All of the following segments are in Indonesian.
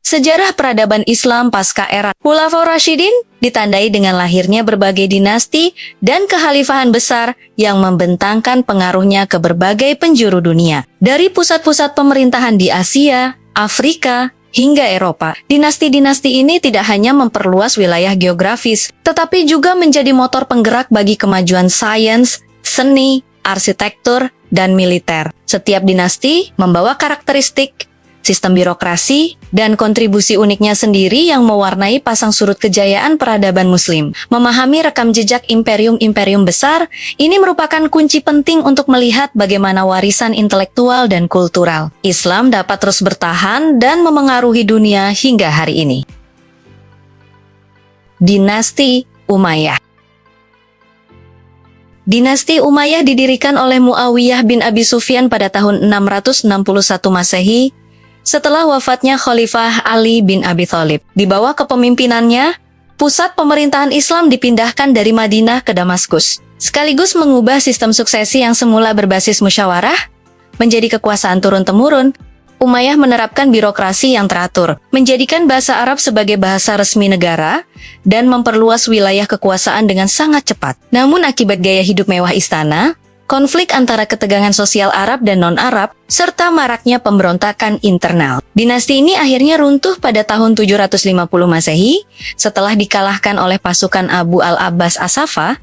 Sejarah peradaban Islam pasca era Khulafaur Rasyidin ditandai dengan lahirnya berbagai dinasti dan kekhalifahan besar yang membentangkan pengaruhnya ke berbagai penjuru dunia. Dari pusat-pusat pemerintahan di Asia, Afrika, hingga Eropa, dinasti-dinasti ini tidak hanya memperluas wilayah geografis, tetapi juga menjadi motor penggerak bagi kemajuan sains, seni, arsitektur, dan militer. Setiap dinasti membawa karakteristik, sistem birokrasi, dan kontribusi uniknya sendiri yang mewarnai pasang surut kejayaan peradaban Muslim. Memahami rekam jejak imperium-imperium besar, ini merupakan kunci penting untuk melihat bagaimana warisan intelektual dan kultural Islam dapat terus bertahan dan memengaruhi dunia hingga hari ini. Dinasti Umayyah. Dinasti Umayyah didirikan oleh Muawiyah bin Abi Sufyan pada tahun 661 Masehi, setelah wafatnya Khalifah Ali bin Abi Thalib. Di bawah kepemimpinannya, pusat pemerintahan Islam dipindahkan dari Madinah ke Damaskus, sekaligus mengubah sistem suksesi yang semula berbasis musyawarah menjadi kekuasaan turun-temurun. Umayyah menerapkan birokrasi yang teratur, menjadikan bahasa Arab sebagai bahasa resmi negara, dan memperluas wilayah kekuasaan dengan sangat cepat. Namun akibat gaya hidup mewah istana, konflik antara ketegangan sosial Arab dan non-Arab, serta maraknya pemberontakan internal, dinasti ini akhirnya runtuh pada tahun 750 Masehi setelah dikalahkan oleh pasukan Abu al-Abbas as-Saffah.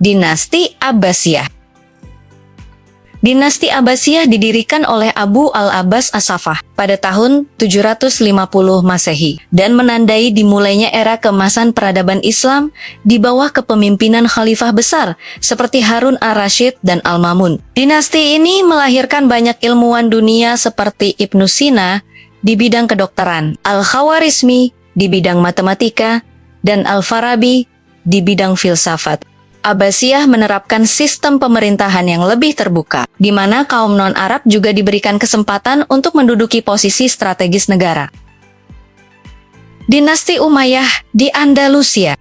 Dinasti Abbasiyah. Dinasti Abbasiyah didirikan oleh Abu al-Abbas as-Saffah pada tahun 750 Masehi dan menandai dimulainya era keemasan peradaban Islam di bawah kepemimpinan khalifah besar seperti Harun ar-Rasyid dan Al-Mamun. Dinasti ini melahirkan banyak ilmuwan dunia seperti Ibnu Sina di bidang kedokteran, Al-Khawarizmi di bidang matematika, dan Al-Farabi di bidang filsafat. Abbasiyah menerapkan sistem pemerintahan yang lebih terbuka, di mana kaum non-Arab juga diberikan kesempatan untuk menduduki posisi strategis negara. Dinasti Umayyah di Andalusia.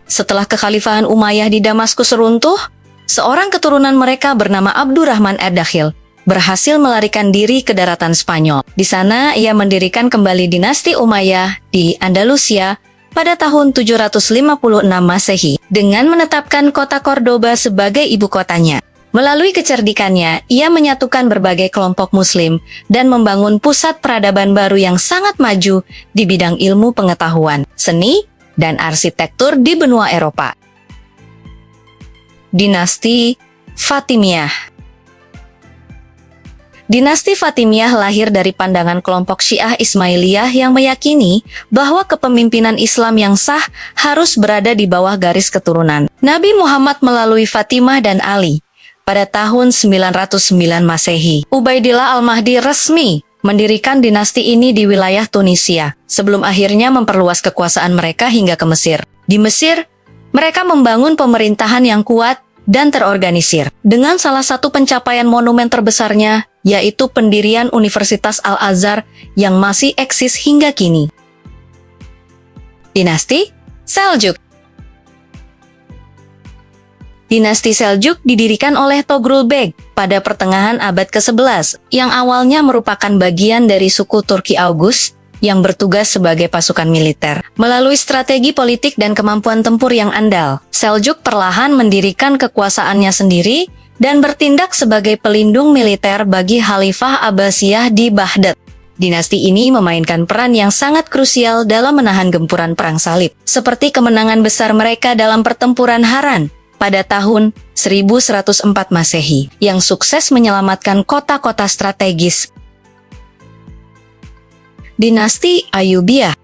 Setelah kekhalifahan Umayyah di Damaskus runtuh, seorang keturunan mereka bernama Abdurrahman ad-Dakhil berhasil melarikan diri ke daratan Spanyol. Di sana, ia mendirikan kembali dinasti Umayyah di Andalusia pada tahun 756 Masehi dengan menetapkan kota Cordoba sebagai ibu kotanya. Melalui kecerdikannya, ia menyatukan berbagai kelompok Muslim dan membangun pusat peradaban baru yang sangat maju di bidang ilmu pengetahuan, seni, dan arsitektur di benua Eropa. Dinasti Fatimiyah. Dinasti Fatimiyah lahir dari pandangan kelompok Syiah Ismailiyah yang meyakini bahwa kepemimpinan Islam yang sah harus berada di bawah garis keturunan Nabi Muhammad melalui Fatimah dan Ali. Pada tahun 909 Masehi, Ubaidillah Al-Mahdi resmi mendirikan dinasti ini di wilayah Tunisia, sebelum akhirnya memperluas kekuasaan mereka hingga ke Mesir. Di Mesir, mereka membangun pemerintahan yang kuat dan terorganisir, dengan salah satu pencapaian monumen terbesarnya, yaitu pendirian Universitas Al-Azhar yang masih eksis hingga kini. Dinasti Seljuk. Dinasti Seljuk didirikan oleh Togrul Beg pada pertengahan abad ke-11, yang awalnya merupakan bagian dari suku Turki Augus yang bertugas sebagai pasukan militer. Melalui strategi politik dan kemampuan tempur yang andal, Seljuk perlahan mendirikan kekuasaannya sendiri dan bertindak sebagai pelindung militer bagi Khalifah Abbasiyah di Baghdad. Dinasti ini memainkan peran yang sangat krusial dalam menahan gempuran perang salib, seperti kemenangan besar mereka dalam pertempuran Haran pada tahun 1104 Masehi, yang sukses menyelamatkan kota-kota strategis. Dinasti Ayyubiyah.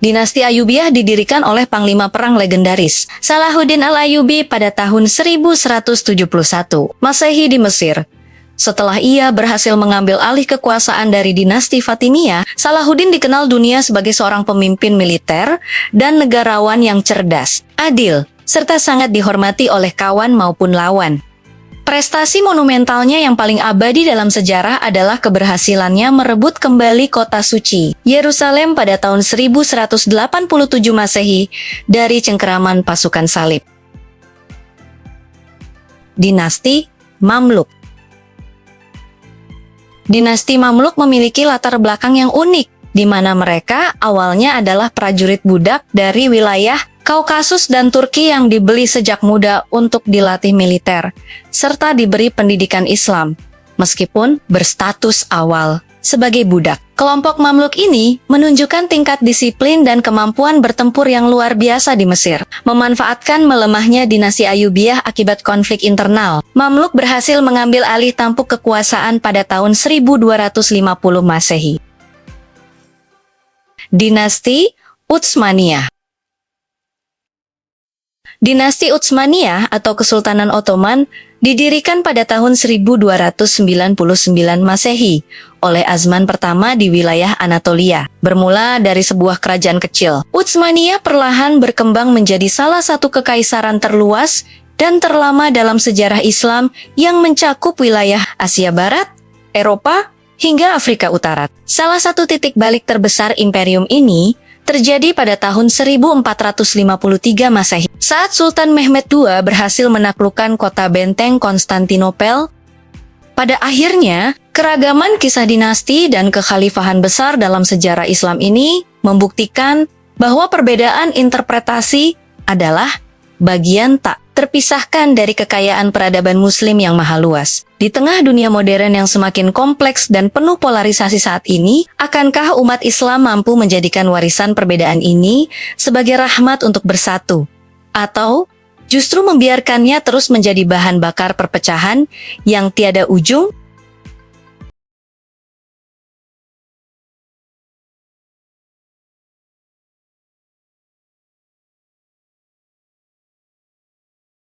Dinasti Ayyubiyah didirikan oleh panglima perang legendaris Salahuddin Al-Ayyubi pada tahun 1171 Masehi di Mesir. Setelah ia berhasil mengambil alih kekuasaan dari dinasti Fatimiyah, Salahuddin dikenal dunia sebagai seorang pemimpin militer dan negarawan yang cerdas, adil, serta sangat dihormati oleh kawan maupun lawan. Prestasi monumentalnya yang paling abadi dalam sejarah adalah keberhasilannya merebut kembali kota suci, Yerusalem pada tahun 1187 Masehi dari cengkeraman pasukan salib. Dinasti Mamluk. Dinasti Mamluk memiliki latar belakang yang unik, di mana mereka awalnya adalah prajurit budak dari wilayah Kaukasus dan Turki yang dibeli sejak muda untuk dilatih militer, serta diberi pendidikan Islam, meskipun berstatus awal sebagai budak. Kelompok Mamluk ini menunjukkan tingkat disiplin dan kemampuan bertempur yang luar biasa di Mesir. Memanfaatkan melemahnya dinasti Ayyubiyah akibat konflik internal, Mamluk berhasil mengambil alih tampuk kekuasaan pada tahun 1250 Masehi. Dinasti Utsmaniyah. Dinasti Utsmaniyah atau Kesultanan Ottoman didirikan pada tahun 1299 Masehi oleh Azman pertama di wilayah Anatolia. Bermula dari sebuah kerajaan kecil, Utsmaniyah perlahan berkembang menjadi salah satu kekaisaran terluas dan terlama dalam sejarah Islam yang mencakup wilayah Asia Barat, Eropa, hingga Afrika Utara. Salah satu titik balik terbesar imperium ini terjadi pada tahun 1453 Masehi, saat Sultan Mehmed II berhasil menaklukkan kota benteng Konstantinopel. Pada akhirnya, keragaman kisah dinasti dan kekhalifahan besar dalam sejarah Islam ini membuktikan bahwa perbedaan interpretasi adalah bagian tak terpisahkan dari kekayaan peradaban Muslim yang maha luas. Di tengah dunia modern yang semakin kompleks dan penuh polarisasi saat ini, akankah umat Islam mampu menjadikan warisan perbedaan ini sebagai rahmat untuk bersatu? Atau justru membiarkannya terus menjadi bahan bakar perpecahan yang tiada ujung?